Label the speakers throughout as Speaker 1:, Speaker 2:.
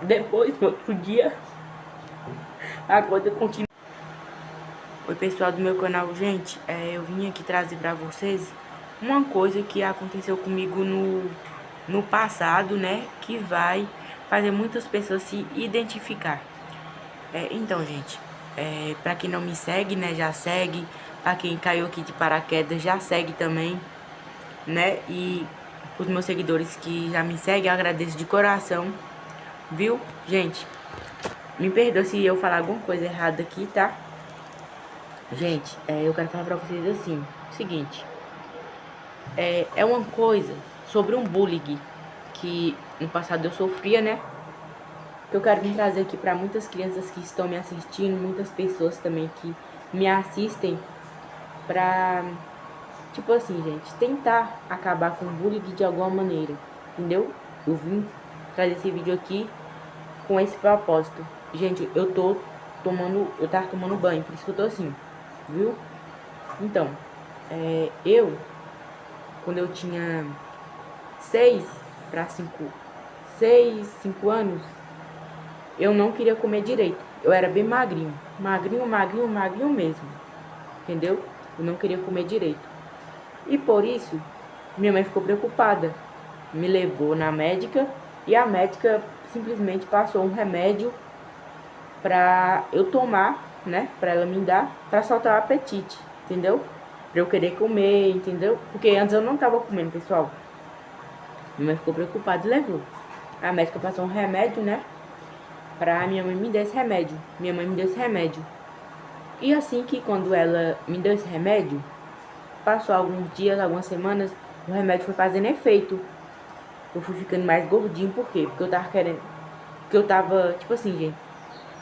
Speaker 1: Depois, no outro dia, a coisa continua. Oi, pessoal do meu canal, gente, eu vim aqui trazer pra vocês uma coisa que aconteceu comigo no passado, né, que vai fazer muitas pessoas se identificar. Então, gente, pra quem não me segue, né, já segue. Pra quem caiu aqui de paraquedas, já segue também, né, e os meus seguidores que já me seguem, eu agradeço de coração, viu? Gente, me perdoa se eu falar alguma coisa errada aqui, tá? Gente, eu quero falar pra vocês assim, seguinte, é uma coisa sobre um bullying que no passado eu sofria, né? Que eu quero vir trazer aqui pra muitas crianças que estão me assistindo, muitas pessoas também que me assistem, pra, tipo assim, gente, tentar acabar com o bullying de alguma maneira, entendeu? Eu vim trazer esse vídeo aqui com esse propósito. Gente, eu tava tomando banho, por isso que eu tô assim, viu? Então, quando eu tinha 5 anos, eu não queria comer direito. Eu era bem magrinho, magrinho, magrinho, magrinho mesmo, entendeu? Eu não queria comer direito. E por isso, minha mãe ficou preocupada. Me levou na médica e a médica simplesmente passou um remédio pra eu tomar, né? Pra ela me dar, pra soltar o apetite, entendeu? Pra eu querer comer, entendeu? Porque antes eu não tava comendo, pessoal. Minha mãe ficou preocupada e levou. A médica passou um remédio, né? Pra minha mãe me dar esse remédio. Minha mãe me deu esse remédio. E assim que quando ela me deu esse remédio, passou alguns dias, algumas semanas, o remédio foi fazendo efeito. Eu fui ficando mais gordinho, por quê? Porque eu tava querendo... Porque eu tava, tipo assim, gente,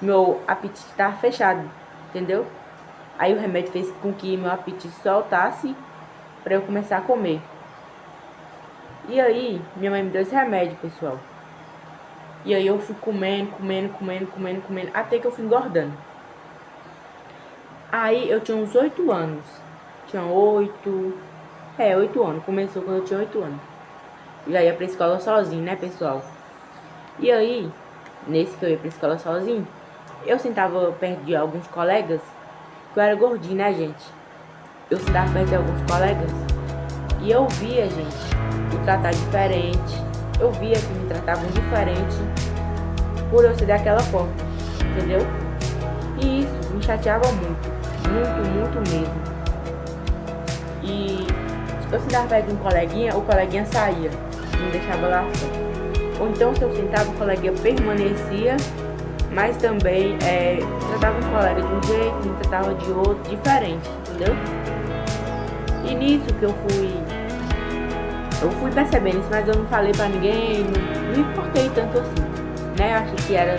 Speaker 1: meu apetite tava fechado, entendeu? Aí o remédio fez com que meu apetite soltasse pra eu começar a comer. E aí, minha mãe me deu esse remédio, pessoal. E aí eu fui comendo, até que eu fui engordando. Aí eu tinha uns 8 anos. Tinha 8 anos. Começou quando eu tinha 8 anos. Já ia pra escola sozinho, né, pessoal? E aí, nesse que eu ia pra escola sozinho, eu sentava perto de alguns colegas, que eu era gordinho, né, gente? Eu sentava perto de alguns colegas e eu via, gente, me tratar diferente. Eu via que me tratavam diferente por eu ser daquela forma, entendeu? E isso me chateava muito, muito mesmo. E eu sentava perto de um coleguinha, o coleguinha saía, me deixava lá só. Ou então, se eu sentava, o coleguinha permanecia, mas também tratava um colega de um jeito, me tratava de outro, diferente, entendeu? E nisso que eu fui percebendo isso, mas eu não falei pra ninguém, não importei tanto assim, né? Eu achei que era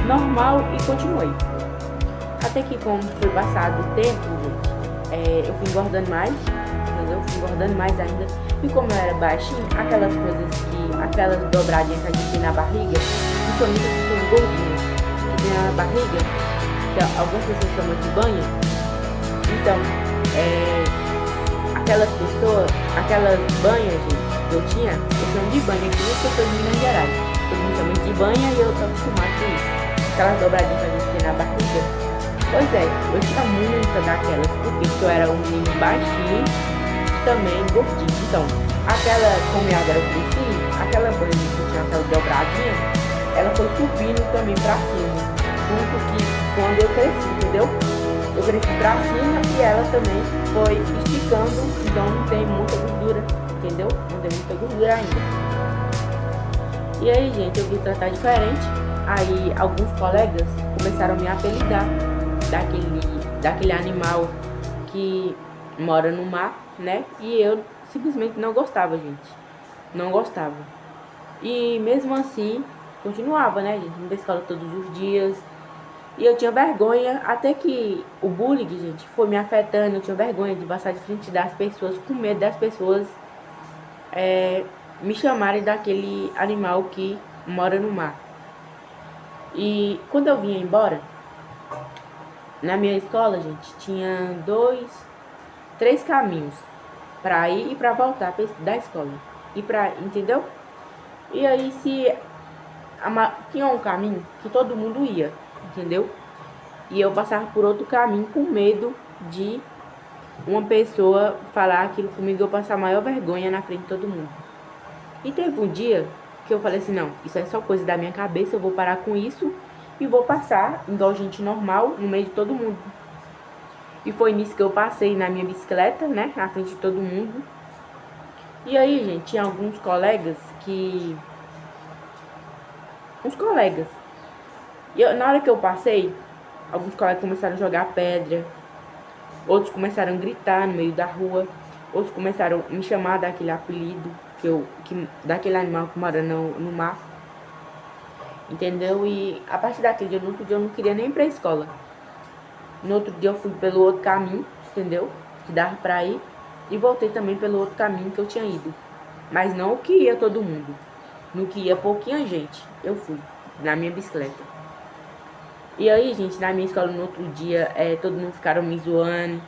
Speaker 1: normal e continuei. Até que, como foi passado o tempo, gente, eu fui engordando mais, entendeu? Fui engordando mais ainda. E como eu era baixinho, aquelas dobradinhas que a gente tem na barriga, principalmente as pessoas gordinhas, que tem na barriga, que algumas pessoas chamam de banha. Então, aquelas banhas, gente, que eu chamo de banha, que eu sou de Minas Gerais. Todo mundo chama de banha e eu tô acostumado com isso. Aquelas dobradinhas que a gente tem na barriga. Pois é, eu tinha muita daquelas, porque eu era um menino baixinho, também gordinho. Então, como eu agora cresci, aquela banha que tinha aquela dobradinha, ela foi subindo também pra cima, junto que quando eu cresci, entendeu? Eu cresci pra cima e ela também foi esticando, então não tem muita gordura, entendeu? Não tem muita gordura ainda. E aí, gente, eu vi tratar diferente. Aí alguns colegas começaram a me apelidar daquele animal que mora no mar, né? E eu simplesmente não gostava, gente. Não gostava. E mesmo assim, continuava, né, gente? Indo da escola todos os dias. E eu tinha vergonha, até que o bullying, gente, foi me afetando. Eu tinha vergonha de passar de frente das pessoas, com medo das pessoas me chamarem daquele animal que mora no mar. E quando eu vinha embora, na minha escola, gente, tinha 3 caminhos pra ir e pra voltar da escola. Entendeu? E aí, se tinha um caminho que todo mundo ia, entendeu? E eu passava por outro caminho com medo de uma pessoa falar aquilo comigo, eu passar a maior vergonha na frente de todo mundo. E teve um dia que eu falei assim, não, isso é só coisa da minha cabeça, eu vou parar com isso e vou passar igual gente normal no meio de todo mundo. E foi nisso que eu passei na minha bicicleta, né, na frente de todo mundo. E aí, gente, tinha alguns colegas que... na hora que eu passei, alguns colegas começaram a jogar pedra, outros começaram a gritar no meio da rua, outros começaram a me chamar daquele apelido, daquele animal que mora no mar. Entendeu? E a partir daquele dia, no outro dia, eu não queria nem ir pra escola. No outro dia, eu fui pelo outro caminho, entendeu? Que dava pra ir. E voltei também pelo outro caminho que eu tinha ido. Mas não o que ia todo mundo. No que ia pouquinha gente, eu fui na minha bicicleta. E aí, gente, na minha escola, no outro dia, todo mundo ficaram me zoando.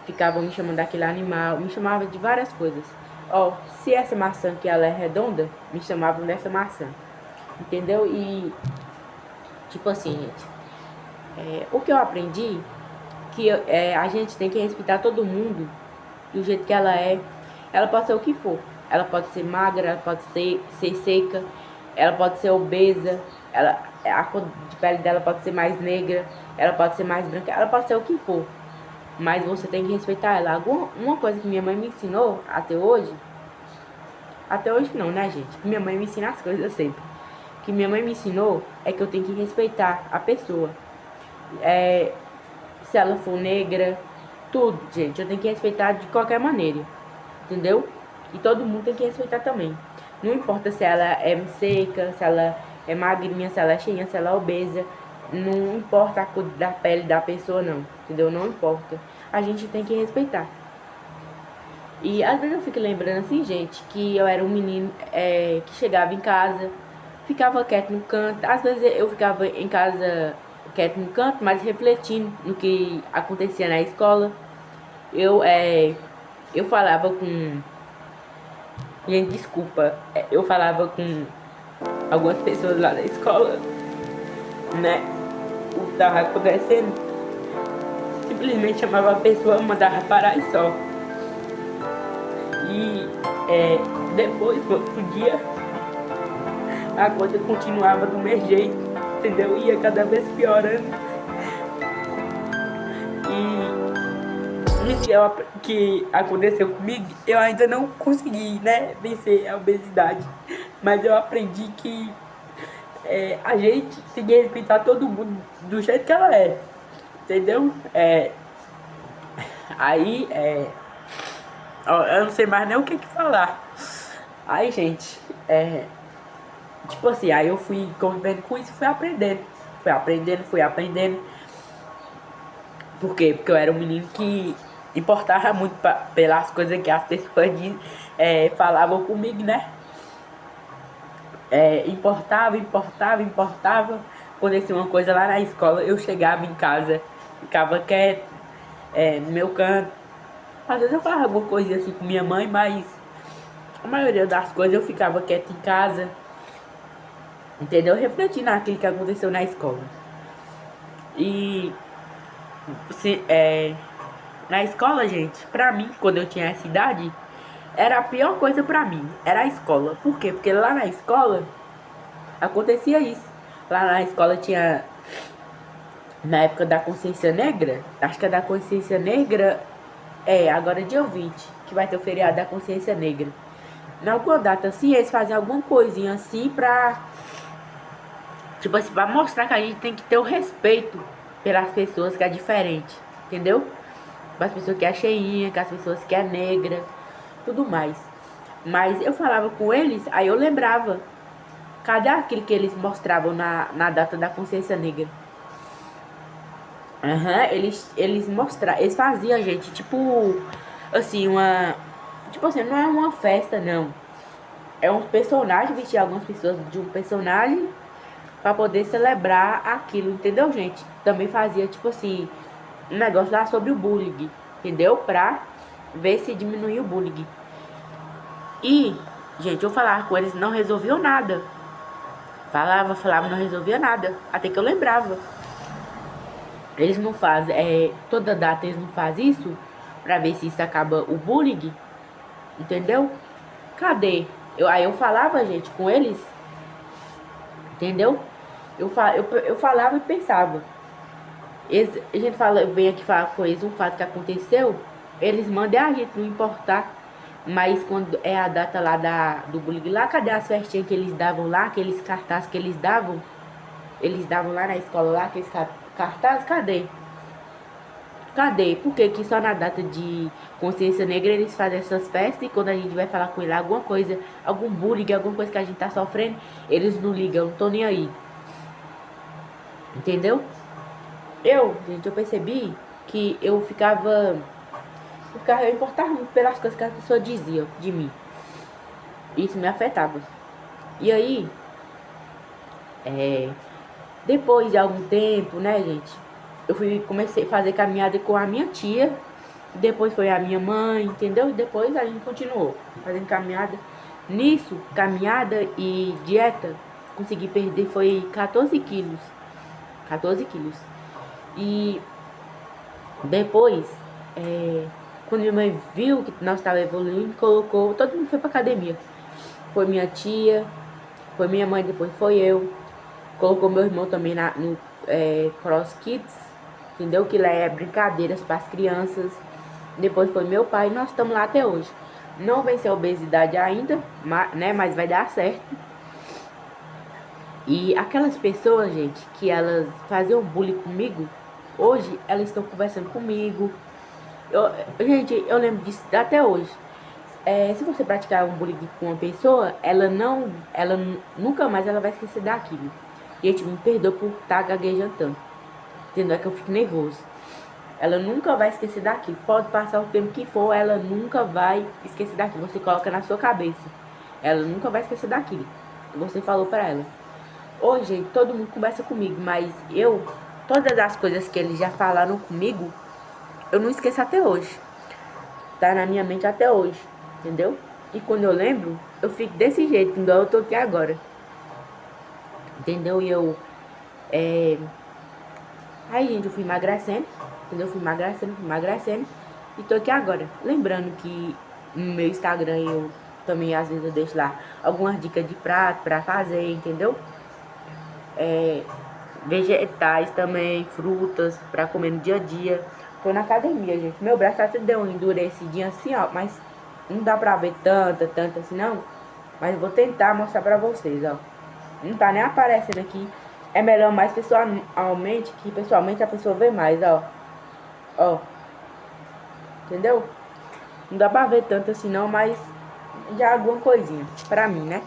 Speaker 1: Ficavam me chamando daquele animal. Me chamavam de várias coisas. Ó, se essa maçã que ela é redonda, me chamavam dessa maçã. Entendeu? E, tipo assim, gente, o que eu aprendi, que a gente tem que respeitar todo mundo do jeito que ela é. Ela pode ser o que for. Ela pode ser magra, ela pode ser seca, ela pode ser obesa, a cor de pele dela pode ser mais negra, ela pode ser mais branca, ela pode ser o que for. Mas você tem que respeitar ela. Uma coisa que minha mãe me ensinou até hoje não, né, gente? Minha mãe me ensina as coisas sempre. Que minha mãe me ensinou é que eu tenho que respeitar a pessoa. Se ela for negra, tudo, gente, eu tenho que respeitar de qualquer maneira. Entendeu? E todo mundo tem que respeitar também. Não importa se ela é seca, se ela é magrinha, se ela é cheinha, se ela é obesa. Não importa a cor da pele da pessoa, não. Entendeu? Não importa. A gente tem que respeitar. E às vezes eu fico lembrando assim, gente, que eu era um menino que chegava em casa, ficava quieto no canto. Às vezes eu ficava em casa quieto no canto, mas refletindo no que acontecia na escola. Eu falava com... Gente, desculpa. Eu falava com algumas pessoas lá da escola, né? O que tava acontecendo. Simplesmente chamava a pessoa, mandava parar e só. E depois, no outro dia, a coisa continuava do mesmo jeito, entendeu? Ia cada vez piorando. E isso que aconteceu comigo, eu ainda não consegui, né, vencer a obesidade. Mas eu aprendi que a gente tem que respeitar todo mundo do jeito que ela é, entendeu? Aí, eu não sei mais nem o que falar. Aí, gente, tipo assim, aí eu fui convivendo com isso e fui aprendendo. Fui aprendendo. Por quê? Porque eu era um menino que importava muito pelas coisas que as pessoas falavam comigo, né? Importava. Acontecia uma coisa lá na escola, eu chegava em casa, ficava quieto, no meu canto. Às vezes eu falava alguma coisa assim com minha mãe, mas a maioria das coisas eu ficava quieto em casa, entendeu? Refletindo naquilo que aconteceu na escola. E na escola, gente, pra mim, quando eu tinha essa idade, era a pior coisa pra mim, era a escola. Por quê? Porque lá na escola acontecia isso. Lá na escola tinha, na época da consciência negra, acho que é da consciência negra, agora é dia 20, que vai ter o feriado da consciência negra. Na alguma data assim, eles faziam alguma coisinha assim pra, tipo assim, pra mostrar que a gente tem que ter o respeito pelas pessoas que é diferente, entendeu? Para as pessoas que é cheinha, com as pessoas que é negra, tudo mais. Mas eu falava com eles, aí eu lembrava. Cadê aquilo que eles mostravam na data da consciência negra? Eles mostravam, eles faziam, gente, tipo assim, tipo assim, não é uma festa, não. É um personagem, vestir algumas pessoas de um personagem pra poder celebrar aquilo, entendeu, gente? Também fazia, tipo assim, um negócio lá sobre o bullying, entendeu? Pra ver se diminuía o bullying. E, gente, eu falava com eles, não resolveu nada. Falava, não resolvia nada. Até que eu lembrava. Eles não fazem, toda data eles não fazem isso pra ver se isso acaba o bullying, entendeu? Cadê? Aí eu falava, gente, com eles, entendeu? Eu falava e pensava. A gente vem aqui falar com eles um fato que aconteceu, eles mandam a gente não importar. Mas quando é a data lá do bullying lá, cadê as festinhas que eles davam lá, aqueles cartazes que eles davam? Eles davam lá na escola lá, aqueles cartazes, cadê? Cadê? Por que que só na data de consciência negra eles fazem essas festas e quando a gente vai falar com ele alguma coisa, algum bullying, alguma coisa que a gente tá sofrendo, eles não ligam, não tô nem aí. Entendeu? Gente, eu percebi que eu importava muito pelas coisas que as pessoas diziam de mim. Isso me afetava. E aí, depois de algum tempo, né, gente, comecei a fazer caminhada com a minha tia, depois foi a minha mãe, entendeu? E depois a gente continuou fazendo caminhada. Nisso, caminhada e dieta, consegui perder foi 14 quilos. 14 quilos. E depois, quando minha mãe viu que nós estávamos evoluindo, colocou, todo mundo foi pra academia. Foi minha tia, foi minha mãe, depois foi eu. Colocou meu irmão também no Cross Kids, entendeu? Que lá é brincadeiras para as crianças. Depois foi meu pai e nós estamos lá até hoje. Não venceu a obesidade ainda, né? Mas vai dar certo. E aquelas pessoas, gente, que elas faziam bullying comigo, hoje elas estão conversando comigo. Gente, eu lembro disso até hoje. Se você praticar um bullying com uma pessoa, ela nunca mais ela vai esquecer daquilo. Gente, me perdoa por estar gaguejando tanto. Entendeu? É que eu fico nervoso. Ela nunca vai esquecer daquilo. Pode passar o tempo que for, ela nunca vai esquecer daquilo. Você coloca na sua cabeça. Ela nunca vai esquecer daquilo que você falou pra ela. Hoje, gente, todo mundo conversa comigo, mas todas as coisas que eles já falaram comigo, eu não esqueço até hoje. Tá na minha mente até hoje, entendeu? E quando eu lembro, eu fico desse jeito, igual eu tô aqui agora. Entendeu? E aí, gente, eu fui emagrecendo, entendeu? Fui emagrecendo. E tô aqui agora. Lembrando que no meu Instagram eu também, às vezes, eu deixo lá algumas dicas de prato pra fazer, entendeu? Vegetais também, frutas pra comer no dia a dia. Tô na academia, gente. Meu braço até deu uma endurecidinha assim, ó. Mas não dá pra ver tanta assim, não. Mas eu vou tentar mostrar pra vocês, ó. Não tá nem aparecendo aqui. É melhor mais pessoalmente, que pessoalmente a pessoa vê mais, ó. Ó. Entendeu? Não dá pra ver tanto assim, não, mas já alguma coisinha pra mim, né?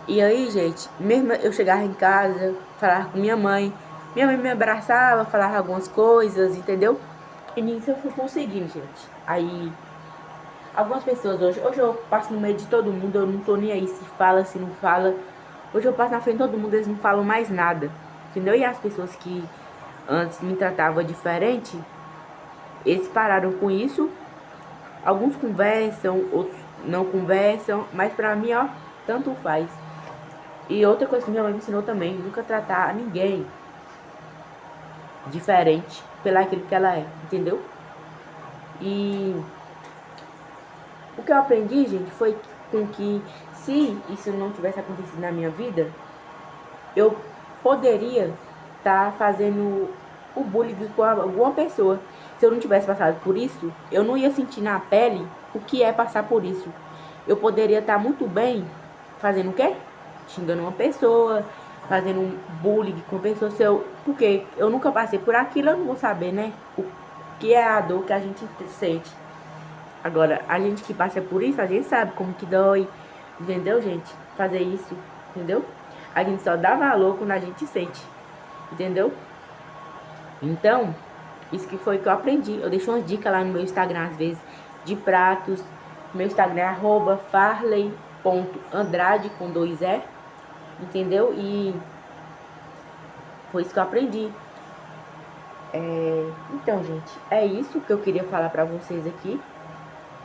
Speaker 1: E aí, gente, mesmo eu chegava em casa, falava com minha mãe me abraçava, falava algumas coisas, entendeu? E nisso eu fui conseguindo, gente. Aí, algumas pessoas hoje eu passo no meio de todo mundo, eu não tô nem aí se fala, se não fala. Hoje eu passo na frente de todo mundo, eles não falam mais nada, entendeu? E as pessoas que antes me tratavam diferente, eles pararam com isso. Alguns conversam, outros não conversam, mas pra mim, ó, tanto faz. E outra coisa que minha mãe me ensinou também, nunca tratar ninguém diferente pelo aquilo que ela é, entendeu? E o que eu aprendi, gente, foi com que se isso não tivesse acontecido na minha vida, eu poderia estar fazendo o bullying com alguma pessoa. Se eu não tivesse passado por isso, eu não ia sentir na pele o que é passar por isso. Eu poderia estar muito bem fazendo o quê? Xingando uma pessoa, fazendo um bullying com a pessoa, porque eu nunca passei por aquilo, eu não vou saber, né? O que é a dor que a gente sente. Agora, a gente que passa por isso, a gente sabe como que dói, entendeu, gente? Fazer isso, entendeu? A gente só dá valor quando a gente sente, entendeu? Então, isso que foi que eu aprendi. Eu deixo umas dicas lá no meu Instagram, às vezes, de pratos. Meu Instagram é @farley.andrade com 2 E. Entendeu? E foi isso que eu aprendi. Então, gente, é isso que eu queria falar pra vocês aqui,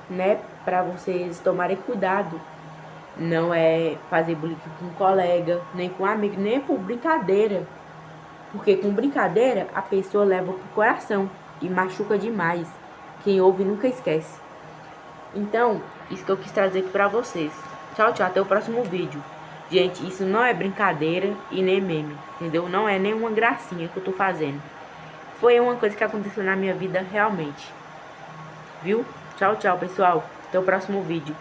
Speaker 1: né? Pra vocês tomarem cuidado Não é fazer bullying com um colega, nem com um amigo, nem por brincadeira. Porque com brincadeira a pessoa leva pro coração e machuca demais. Quem ouve nunca esquece. Então, isso que eu quis trazer aqui pra vocês. Tchau, tchau, até o próximo vídeo. Gente, isso não é brincadeira e nem meme, entendeu? Não é nenhuma gracinha que eu tô fazendo. Foi uma coisa que aconteceu na minha vida realmente. Viu? Tchau, tchau, pessoal. Até o próximo vídeo.